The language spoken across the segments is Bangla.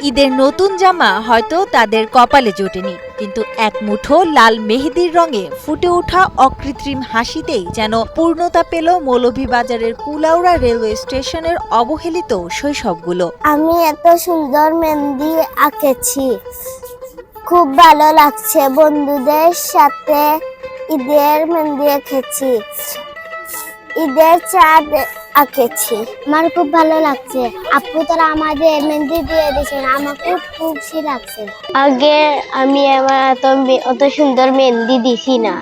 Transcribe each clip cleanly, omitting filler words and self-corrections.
ঈদের নতুন জামা হয়তো তাদের কপালে জোটেনি, কিন্তু এক মুঠো লাল মেহেদির রঙে ফুটে ওঠা অকৃত্রিম হাসিতেই যেন পূর্ণতা পেল মৌলভীবাজারের কুলাউড়া রেলওয়ে স্টেশনের অবহেলিত শৈশবগুলো। আমি এত সুন্দর মেহেদি আঁকেছি, খুব ভালো লাগছে। বন্ধুদের সাথে ঈদের মেহেদি এঁকেছি, ঈদের চাঁদ আঁকেছি। আমার খুব ভালো লাগছে। আপু তারা আমাদের মেহেদি দিয়ে দিয়েছেন, আমাকে খুব খুশি লাগছে। আগে আমি আমার অত সুন্দর মেহেদি দিছি না,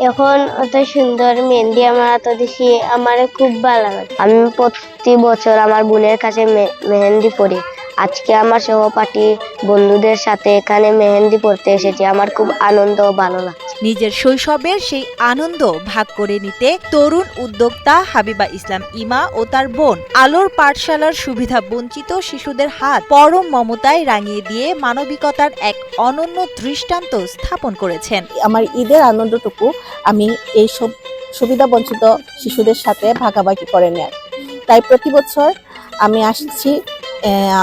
এখন অত সুন্দর মেহেদি আমার এত দিছি, আমার খুব ভালো লাগে। আমি প্রতি বছর আমার বোনের কাছে মেহেদি পরি। আজকে আমার সহপাঠী বন্ধুদের সাথে এখানে মেহেদি পড়তে এসেছি, আমার খুব আনন্দ ও ভালো লাগছে। নিজের শৈশবের সেই আনন্দ ভাগ করে নিতে তরুণ উদ্যোক্তা হাবিবা ইসলাম ইমা ও তার বোন আলোর পাঠশালার সুবিধা বঞ্চিত শিশুদের হাত পরম মমতায় রাঙিয়ে দিয়ে মানবিকতার এক অনন্য দৃষ্টান্ত স্থাপন করেছেন। আমার ঈদের আনন্দটুকু আমি এই সব সুবিধা বঞ্চিত শিশুদের সাথে ভাগাভাগি করে নেয়। তাই প্রতি বছর আমি আসছি,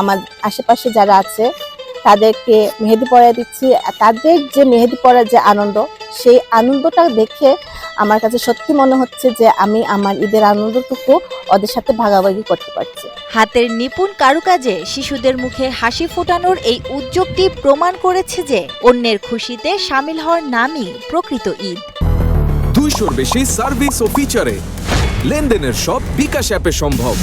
আমার আশেপাশে যারা আছে তাদেরকে মেহেদি পরায় দিচ্ছি। তাদের যে মেহেদি পরার যে আনন্দ, সেই আনন্দটা দেখে আমার কাছে সত্যি মনে হচ্ছে যে আমি আমার ঈদের আনন্দটুকু ওদের সাথে ভাগাভাগি করতে পারছি। হাতের নিপুণ কারুকাজে শিশুদের মুখে হাসি ফোটানোর এই উদ্যোগটি প্রমাণ করেছে যে অন্যের খুশিতে শামিল হওয়ার নামই প্রকৃত ঈদ। 200-র বেশি সার্ভিস ও ফিচারে লেনদেনের সব বিকাশ অ্যাপে সম্ভব।